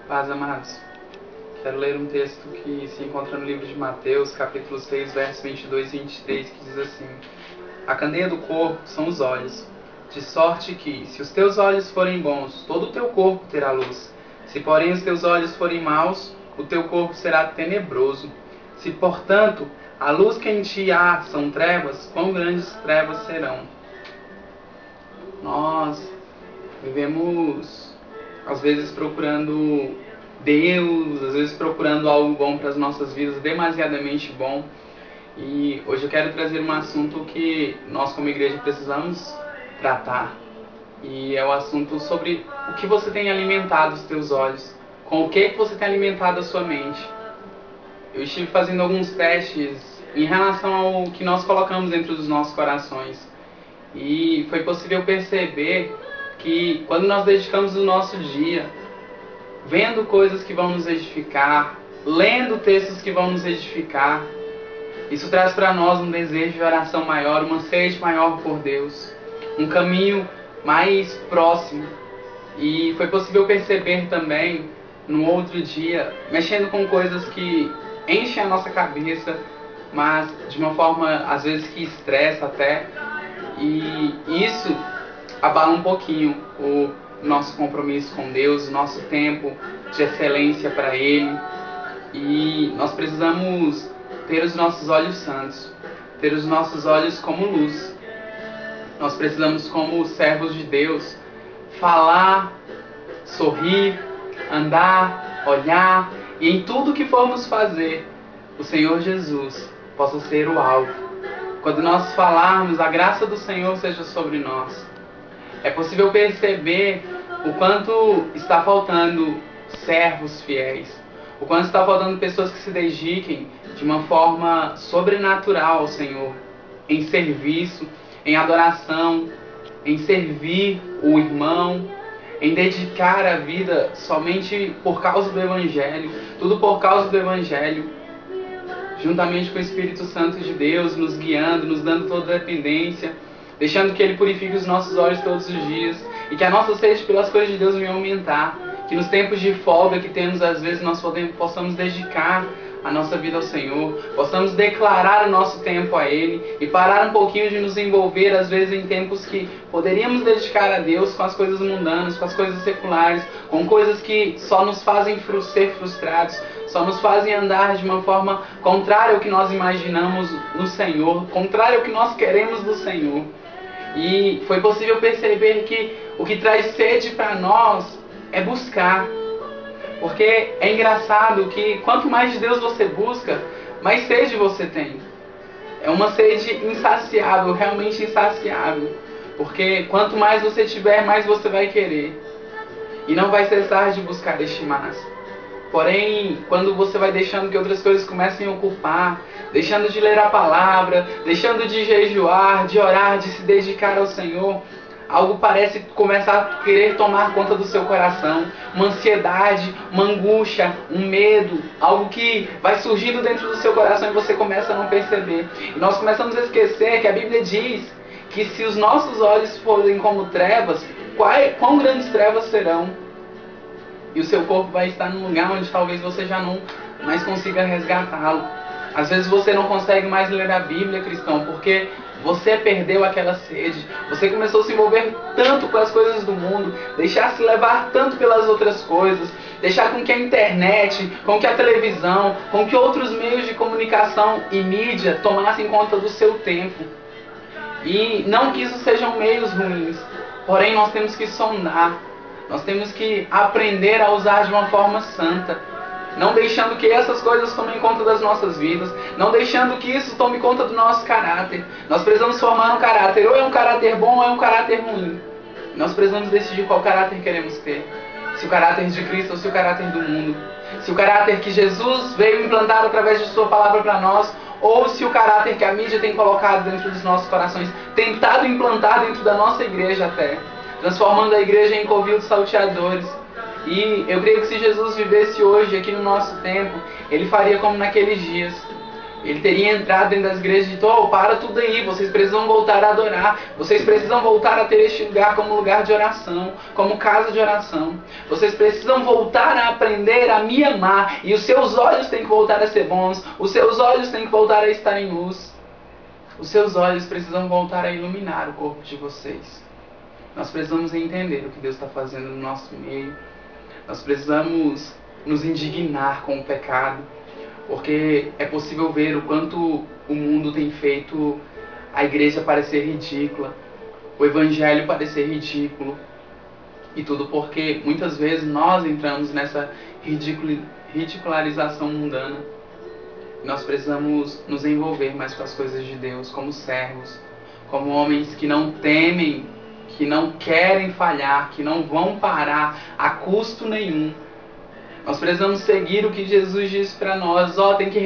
Paz, amados. Quero ler um texto que se encontra no livro de Mateus, capítulo 6, versos 22 e 23, que diz assim: A candeia do corpo são os olhos, de sorte que, se os teus olhos forem bons, todo o teu corpo terá luz. Se, porém, os teus olhos forem maus, o teu corpo será tenebroso. Se, portanto, a luz que em ti há são trevas, quão grandes trevas serão? Nós vivemos, às vezes, procurando Deus, às vezes procurando algo bom para as nossas vidas, demasiadamente bom. E hoje eu quero trazer um assunto que nós como igreja precisamos tratar. E é o assunto sobre o que você tem alimentado os teus olhos, com o que você tem alimentado a sua mente. Eu estive fazendo alguns testes em relação ao que nós colocamos dentro dos nossos corações. E foi possível perceber que quando nós dedicamos o nosso dia vendo coisas que vão nos edificar, lendo textos que vão nos edificar, isso traz para nós um desejo de oração maior, uma sede maior por Deus, um caminho mais próximo. E foi possível perceber também, no outro dia, mexendo com coisas que enchem a nossa cabeça, mas de uma forma, às vezes, que estressa até. E isso abala um pouquinho o nosso compromisso com Deus, o nosso tempo de excelência para Ele. E nós precisamos ter os nossos olhos santos, ter os nossos olhos como luz. Nós precisamos, como servos de Deus, falar, sorrir, andar, olhar, e em tudo que formos fazer, o Senhor Jesus possa ser o alvo. Quando nós falarmos, a graça do Senhor seja sobre nós. É possível perceber o quanto está faltando servos fiéis, o quanto está faltando pessoas que se dediquem de uma forma sobrenatural ao Senhor, em serviço, em adoração, em servir o irmão, em dedicar a vida somente por causa do Evangelho, tudo por causa do Evangelho, juntamente com o Espírito Santo de Deus, nos guiando, nos dando toda a dependência, deixando que Ele purifique os nossos olhos todos os dias, e que a nossa sede pelas coisas de Deus venha aumentar, que nos tempos de folga que temos, às vezes, nós possamos dedicar a nossa vida ao Senhor, possamos declarar o nosso tempo a Ele, e parar um pouquinho de nos envolver, às vezes, em tempos que poderíamos dedicar a Deus com as coisas mundanas, com as coisas seculares, com coisas que só nos fazem ser frustrados, só nos fazem andar de uma forma contrária ao que nós imaginamos no Senhor, contrária ao que nós queremos do Senhor. E foi possível perceber que o que traz sede para nós é buscar. Porque é engraçado que quanto mais de Deus você busca, mais sede você tem. É uma sede insaciável, realmente insaciável. Porque quanto mais você tiver, mais você vai querer. E não vai cessar de buscar este mais. Porém, quando você vai deixando que outras coisas comecem a ocupar, deixando de ler a palavra, deixando de jejuar, de orar, de se dedicar ao Senhor, algo parece começar a querer tomar conta do seu coração. Uma ansiedade, uma angústia, um medo, algo que vai surgindo dentro do seu coração e você começa a não perceber. E nós começamos a esquecer que a Bíblia diz que se os nossos olhos forem como trevas, quão grandes trevas serão? E o seu corpo vai estar num lugar onde talvez você já não mais consiga resgatá-lo. Às vezes você não consegue mais ler a Bíblia, cristão, porque você perdeu aquela sede. Você começou a se envolver tanto com as coisas do mundo, deixar-se levar tanto pelas outras coisas, deixar com que a internet, com que a televisão, com que outros meios de comunicação e mídia tomassem conta do seu tempo. E não que isso sejam meios ruins, porém nós temos que sondar. Nós temos que aprender a usar de uma forma santa, não deixando que essas coisas tomem conta das nossas vidas, não deixando que isso tome conta do nosso caráter. Nós precisamos formar um caráter, ou é um caráter bom ou é um caráter ruim. Nós precisamos decidir qual caráter queremos ter, se o caráter de Cristo ou se o caráter do mundo, se o caráter que Jesus veio implantar através de sua palavra para nós, ou se o caráter que a mídia tem colocado dentro dos nossos corações, tentado implantar dentro da nossa igreja até, transformando a igreja em covil de salteadores. E eu creio que se Jesus vivesse hoje, aqui no nosso tempo, Ele faria como naqueles dias. Ele teria entrado dentro das igrejas e dito: oh, para tudo aí, vocês precisam voltar a adorar, vocês precisam voltar a ter este lugar como lugar de oração, como casa de oração. Vocês precisam voltar a aprender a me amar, e os seus olhos têm que voltar a ser bons, os seus olhos têm que voltar a estar em luz. Os seus olhos precisam voltar a iluminar o corpo de vocês. Nós precisamos entender o que Deus está fazendo no nosso meio. Nós precisamos nos indignar com o pecado, porque é possível ver o quanto o mundo tem feito a igreja parecer ridícula, o evangelho parecer ridículo, e tudo porque muitas vezes nós entramos nessa ridicularização mundana. Nós precisamos nos envolver mais com as coisas de Deus, como servos, como homens que não temem, que não querem falhar, que não vão parar a custo nenhum. Nós precisamos seguir o que Jesus disse para nós: tem que